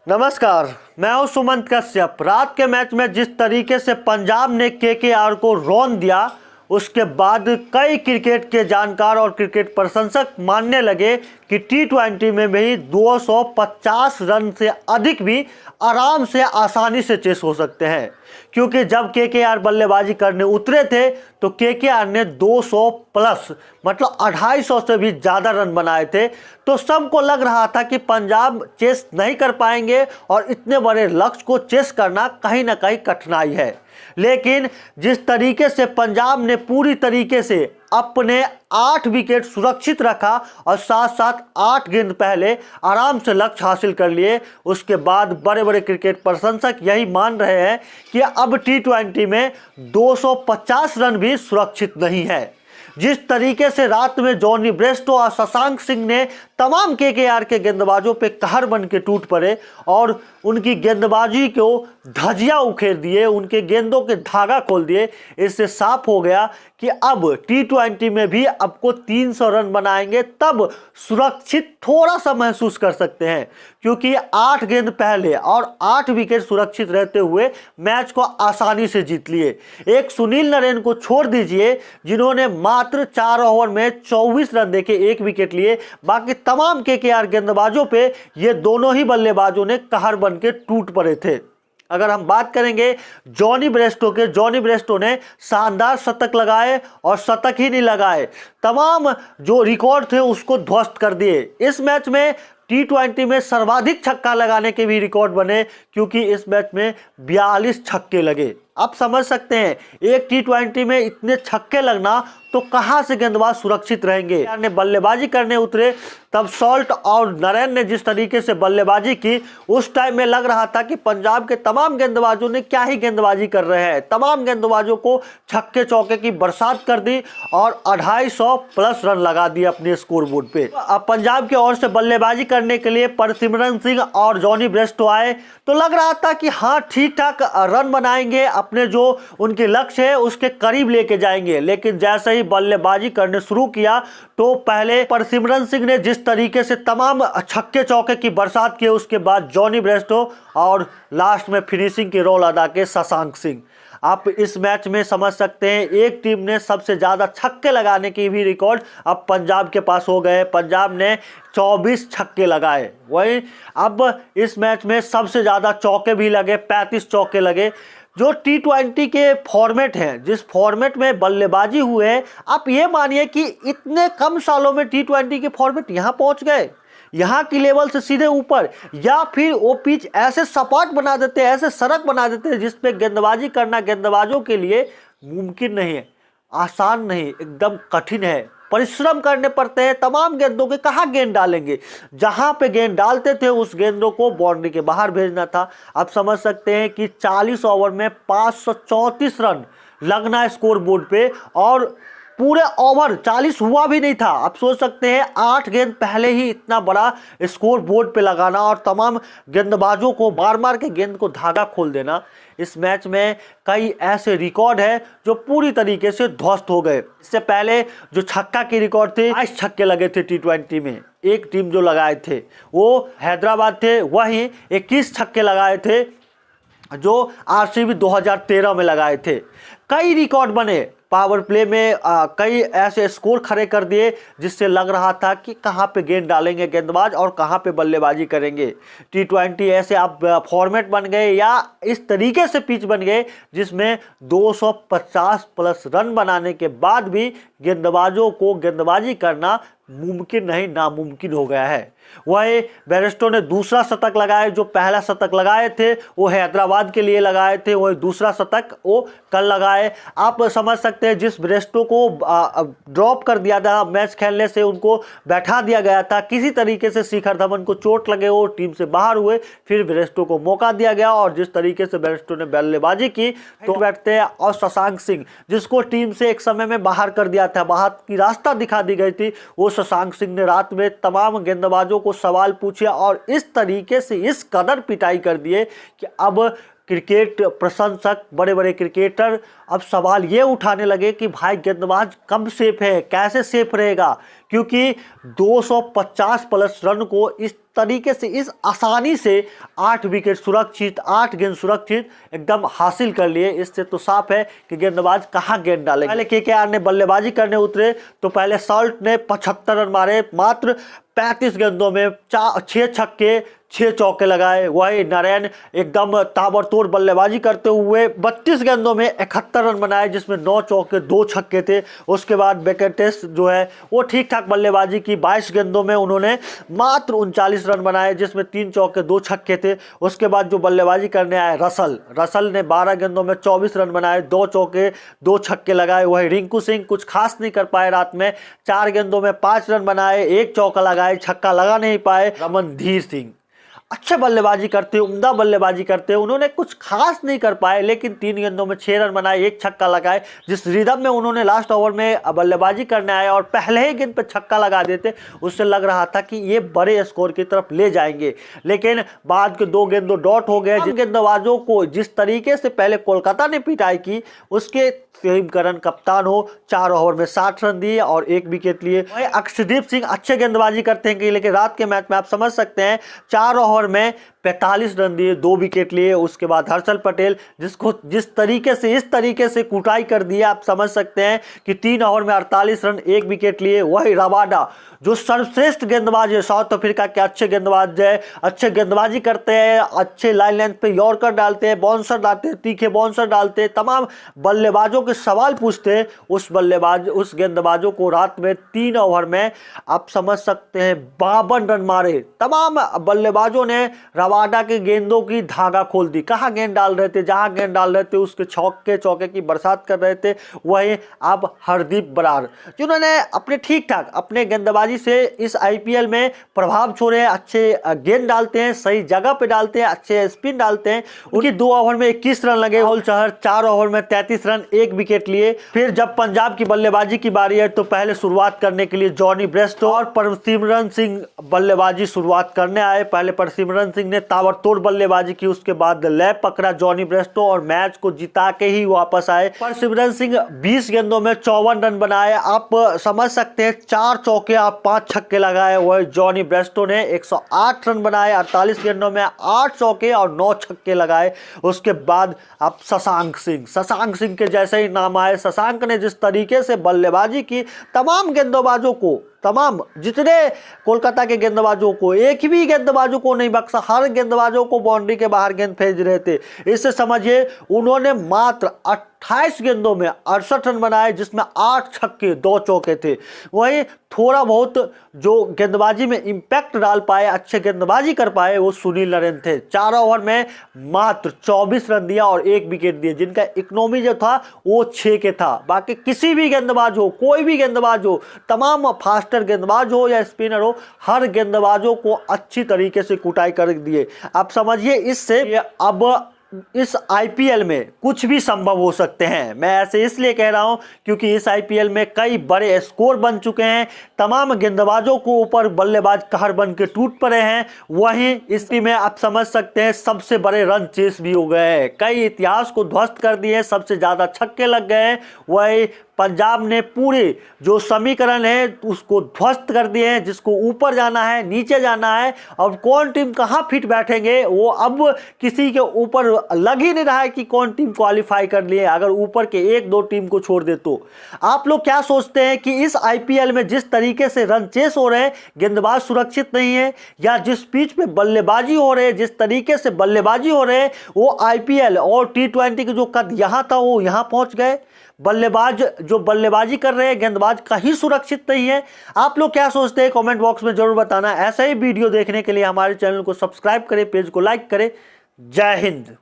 नमस्कार, मैं हूं सुमंत कश्यप। रात के मैच में जिस तरीके से पंजाब ने केकेआर को रौंद दिया, उसके बाद कई क्रिकेट के जानकार और क्रिकेट प्रशंसक मानने लगे कि टी20 में भी 250 रन से अधिक भी आराम से आसानी से चेस हो सकते हैं। क्योंकि जब केकेआर बल्लेबाजी करने उतरे थे तो केकेआर ने 200 प्लस मतलब 250 से भी ज़्यादा रन बनाए थे। तो सबको लग रहा था कि पंजाब चेस नहीं कर पाएंगे और इतने बड़े लक्ष्य को चेस करना कहीं ना कहीं कठिनाई है। लेकिन जिस तरीके से पंजाब ने पूरी तरीके से अपने 8 विकेट सुरक्षित रखा और साथ साथ 8 गेंद पहले आराम से लक्ष्य हासिल कर लिए, उसके बाद बड़े बड़े क्रिकेट प्रशंसक यही मान रहे हैं कि अब टी20 में 250 रन भी सुरक्षित नहीं है। जिस तरीके से रात में जॉनी ब्रेस्टो और शशांक सिंह ने तमाम केकेआर के गेंदबाजों पे कहर बन के टूट पड़े और उनकी गेंदबाजी को धजिया उखेड़ दिए, उनके गेंदों के धागा खोल दिए, इससे साफ हो गया कि अब टी20 में भी आपको 300 रन बनाएंगे तब सुरक्षित थोड़ा सा महसूस कर सकते हैं। क्योंकि 8 गेंद पहले और 8 विकेट सुरक्षित रहते हुए मैच को आसानी से जीत लिए। एक सुनील नरेन को छोड़ दीजिए जिन्होंने मात्र 4 ओवर में 24 रन देके 1 विकेट लिए, बाकी तमाम केकेआर गेंदबाजों पे ये दोनों ही बल्लेबाजों ने कहर बन के टूट पड़े थे। अगर हम बात करेंगे जॉनी ब्रेस्टो ने शानदार शतक लगाए और शतक ही नहीं लगाए, तमाम जो रिकॉर्ड थे उसको ध्वस्त कर दिए। इस मैच में टी20 में सर्वाधिक छक्का लगाने के भी रिकॉर्ड बने क्योंकि इस मैच में 42 छक्के लगे। आप समझ सकते हैं एक टी20 में इतने छक्के लगना तो कहां से गेंदबाज सुरक्षित रहेंगे। ने बल्लेबाजी करने उतरे तब सॉल्ट और नरेन ने जिस तरीके से बल्लेबाजी की, उस टाइम में लग रहा था कि पंजाब के तमाम गेंदबाजों ने क्या ही गेंदबाजी कर रहे हैं। तमाम गेंदबाजों को छक्के चौके की बरसात कर दी और 250 प्लस रन लगा दिए अपने स्कोर बोर्ड पे। अब पंजाब की ओर से बल्लेबाजी करने के लिए परसिमरन सिंह और जॉनी ब्रेस्टो आए तो लग रहा था कि हाँ ठीक ठाक रन बनाएंगे, अपने जो उनके लक्ष्य है उसके करीब लेके जाएंगे। लेकिन जैसे ही बल्लेबाजी करने शुरू किया तो पहले परसिमरन सिंह ने जिस तरीके से तमाम छक्के चौके की बरसात की, उसके बाद जॉनी ब्रेस्टो और लास्ट में फिनिशिंग की रोल अदा के शशांक सिंह। आप इस मैच में समझ सकते हैं एक टीम ने सबसे ज़्यादा छक्के लगाने की भी रिकॉर्ड अब पंजाब के पास हो गए। पंजाब ने 24 छक्के लगाए। वहीं अब इस मैच में सबसे ज़्यादा चौके भी लगे, 35 चौके लगे। जो टी20 के फॉर्मेट हैं, जिस फॉर्मेट में बल्लेबाजी हुए हैं, आप ये मानिए कि इतने कम सालों में टी20 के फॉर्मेट यहाँ पहुँच गए, यहाँ की लेवल से सीधे ऊपर। या फिर वो पिच ऐसे सपाट बना देते हैं, ऐसे सड़क बना देते हैं जिसपे गेंदबाजी करना गेंदबाजों के लिए मुमकिन नहीं है, आसान नहीं, एकदम कठिन है। परिश्रम करने पड़ते हैं। तमाम गेंदों के कहाँ गेंद डालेंगे, जहां पे गेंद डालते थे उस गेंदों को बाउंड्री के बाहर भेजना था। आप समझ सकते हैं कि 40 ओवर में 534 रन लगना स्कोर बोर्ड पे और पूरे ओवर 40 हुआ भी नहीं था। आप सोच सकते हैं 8 गेंद पहले ही इतना बड़ा स्कोर बोर्ड पे लगाना और तमाम गेंदबाजों को मार मार के गेंद को धागा खोल देना। इस मैच में कई ऐसे रिकॉर्ड है जो पूरी तरीके से ध्वस्त हो गए। इससे पहले जो छक्का की रिकॉर्ड थी, 22 छक्के लगे थे टी20 में। एक टीम जो लगाए थे वो हैदराबाद थे, वहीं 21 छक्के लगाए थे जो आरसीबी 2013 में लगाए थे। कई रिकॉर्ड बने, पावर प्ले में कई ऐसे स्कोर खड़े कर दिए जिससे लग रहा था कि कहाँ पे गेंद डालेंगे गेंदबाज और कहाँ पे बल्लेबाजी करेंगे। टी20 ऐसे आप फॉर्मेट बन गए या इस तरीके से पिच बन गए जिसमें 250 प्लस रन बनाने के बाद भी गेंदबाजों को गेंदबाजी करना मुमकिन नहीं, नामुमकिन हो गया है। वही ब्रेस्टो ने दूसरा शतक लगाए, जो पहला शतक लगाए थे वो हैदराबाद के लिए लगाए थे, वही दूसरा शतक वो कल लगाए। आप समझ सकते हैं जिस ब्रेस्टो को ड्रॉप कर दिया था मैच खेलने से, उनको बैठा दिया गया था, किसी तरीके से शिखर धवन को चोट लगे, वो टीम से बाहर हुए, फिर ब्रेस्टो को मौका दिया गया और जिस तरीके से ब्रेस्टो ने बल्लेबाजी की तो बैठते हैं। और शशांक सिंह जिसको टीम से एक समय में बाहर कर दिया था, बाहर की रास्ता दिखा दी गई थी, वो शशांक सिंह ने रात में तमाम गेंदबाजों को सवाल पूछे और इस तरीके से इस कदर पिटाई कर दिए कि अब क्रिकेट प्रशंसक, बड़े बड़े क्रिकेटर अब सवाल ये उठाने लगे कि भाई गेंदबाज कब सेफ है, कैसे सेफ रहेगा, क्योंकि 250 प्लस रन को इस तरीके से, इस आसानी से 8 विकेट सुरक्षित, 8 गेंद सुरक्षित एकदम हासिल कर लिए। इससे तो साफ है कि गेंदबाज कहाँ गेंद डालेंगे। पहले केकेआर ने बल्लेबाजी करने उतरे तो पहले सॉल्ट ने 75 रन मारे, मात्र 35 गेंदों में 6 छक्के 6 चौके लगाए। वही नारायण एकदम ताबड़तोड़ बल्लेबाजी करते हुए 32 गेंदों में 71 रन बनाए, जिसमें 9 चौके 2 छक्के थे। उसके बाद वेंकटेश जो है वो ठीक ठाक बल्लेबाजी की, 22 गेंदों में उन्होंने मात्र 39 रन बनाए, जिसमें 3 चौके 2 छक्के थे। उसके बाद जो बल्लेबाजी करने आए रसल ने 12 गेंदों में 24 रन बनाए, 2 चौके 2 छक्के लगाए। वही रिंकू सिंह कुछ खास नहीं कर पाए रात में, 4 गेंदों में 5 रन बनाए, 1 चौका लगाए, छक्का लगा नहीं पाए। रमनधीर सिंह अच्छे बल्लेबाजी करते, उम्दा बल्लेबाजी करते, उन्होंने कुछ खास नहीं कर पाए, लेकिन 3 गेंदों में 6 रन बनाए, 1 छक्का लगाए। जिस रिदम में उन्होंने लास्ट ओवर में बल्लेबाजी करने आए और पहले ही गेंद पे छक्का लगा देते, उससे लग रहा था कि ये बड़े स्कोर की तरफ ले जाएंगे, लेकिन बाद के 2 गेंदों डॉट हो गए। जिन गेंदबाजों को जिस तरीके से पहले कोलकाता ने पिटाई की, उसके सेम करन कप्तान हो 4 ओवर में 60 रन दिए और 1 विकेट लिए। अक्षदीप सिंह अच्छे गेंदबाजी करते हैं, लेकिन रात के मैच में आप समझ सकते हैं 4 ओवर में 45 रन दिए, 2 विकेट लिए। उसके बाद हर्षल पटेल, जिसको जिस तरीके से इस तरीके से कुटाई कर दिया, आप समझ सकते हैं कि 3 ओवर में 48 रन 1 विकेट लिए। वही रबाडा जो सर्वश्रेष्ठ गेंदबाज है, साउथ अफ्रीका के अच्छे गेंदबाज है, अच्छे गेंदबाजी करते हैं, अच्छे लाइन लेंथ पे यॉर्कर डालते हैं, बाउंसर डालते हैं, तीखे बाउंसर डालते हैं, तमाम बल्लेबाजों के सवाल पूछते हैं। उस गेंदबाजों को रात में 3 ओवर में आप समझ सकते हैं 52 रन मारे। तमाम बल्लेबाजों ने रबाडा के गेंदों की धागा खोल दी, कहाँ गेंद डाल रहे थे, जहां गेंद डाल रहे थे उसके छक्के चौके की बरसात कर रहे थे। वही अब हरदीप बरार, जिन्होंने अपने ठीक ठाक अपने गेंदबाजी से इस आईपीएल में प्रभाव छोड़े हैं, अच्छे गेंद डालते हैं, सही जगह पे डालते हैं, अच्छे स्पिन डालते हैं। उनकी 2 ओवर में 21 रन लगे। होल चहर 4 ओवर में 33 रन 1 विकेट लिए। फिर जब पंजाब की बल्लेबाजी की बारी है तो पहले शुरुआत करने के लिए जॉनी ब्रेस्टो और परसिमरन सिंह बल्लेबाजी शुरुआत करने आए। पहले परसिमरन सिंह ने ताबड़तोड़ बल्लेबाजी की, उसके बाद लैप पकड़ा जॉनी ब्रेस्टो और मैच को जिता के ही वापस आए। परसिमरन सिंह 20 गेंदों में 54 रन बनाए। आप समझ सकते हैं 4 चौके 5 छक्के लगाए। वह जॉनी ब्रेस्टो ने 108 रन बनाए, 48 गेंदों में 8 चौके और 9 छक्के लगाए। उसके बाद अब शशांक सिंह के जैसे ही नाम आए। शशांक ने जिस तरीके से बल्लेबाजी की, तमाम गेंदबाजों को, तमाम जितने कोलकाता के गेंदबाजों को, एक भी गेंदबाजों को नहीं बख्शा, हर गेंदबाजों को बाउंड्री के बाहर गेंद भेज रहे थे। इससे समझिए उन्होंने मात्र 28 गेंदों में 68 रन बनाए, जिसमें 8 छक्के 2 चौके थे। वहीं थोड़ा बहुत जो गेंदबाजी में इंपैक्ट डाल पाए, अच्छे गेंदबाजी कर पाए, वो सुनील नरेन थे। 4 ओवर में मात्र 24 रन दिया और 1 विकेट दिए, जिनका इकोनॉमी जो था वो 6 के था। बाकी किसी भी गेंदबाज हो, कोई भी गेंदबाज हो, तमाम फास्टर गेंदबाज हो या स्पिनर हो, हर गेंदबाजों को अच्छी तरीके से कुटाई कर दिए। आप समझिए इससे अब इस आईपीएल में कुछ भी संभव हो सकते हैं। मैं ऐसे इसलिए कह रहा हूं क्योंकि इस आईपीएल में कई बड़े स्कोर बन चुके हैं, तमाम गेंदबाजों को ऊपर बल्लेबाज कहर बन के टूट पड़े हैं। वहीं इसी में आप समझ सकते हैं सबसे बड़े रन चेस भी हो गए हैं, कई इतिहास को ध्वस्त कर दिए, सबसे ज़्यादा छक्के लग गए हैं। वही पंजाब ने पूरे जो समीकरण है उसको ध्वस्त कर दिए हैं, जिसको ऊपर जाना है, नीचे जाना है, अब कौन टीम कहां फिट बैठेंगे वो अब किसी के ऊपर लग ही नहीं रहा है कि कौन टीम क्वालिफाई कर लिए, अगर ऊपर के 1-2 टीम को छोड़ दे तो। आप लोग क्या सोचते हैं कि इस आईपीएल में जिस तरीके से रन चेस हो रहे हैं, गेंदबाज सुरक्षित नहीं है, या जिस पिच पे बल्लेबाजी हो रहे है, जिस तरीके से बल्लेबाजी हो रहे हैं, वो आईपीएल और T20 के जो कद यहां था वो यहां पहुंच गए। बल्लेबाज जो बल्लेबाजी कर रहे हैं, गेंदबाज कहीं सुरक्षित नहीं है। आप लोग क्या सोचते हैं कमेंट बॉक्स में जरूर बताना। ऐसा ही वीडियो देखने के लिए हमारे चैनल को सब्सक्राइब करें, पेज को लाइक करें। जय हिंद।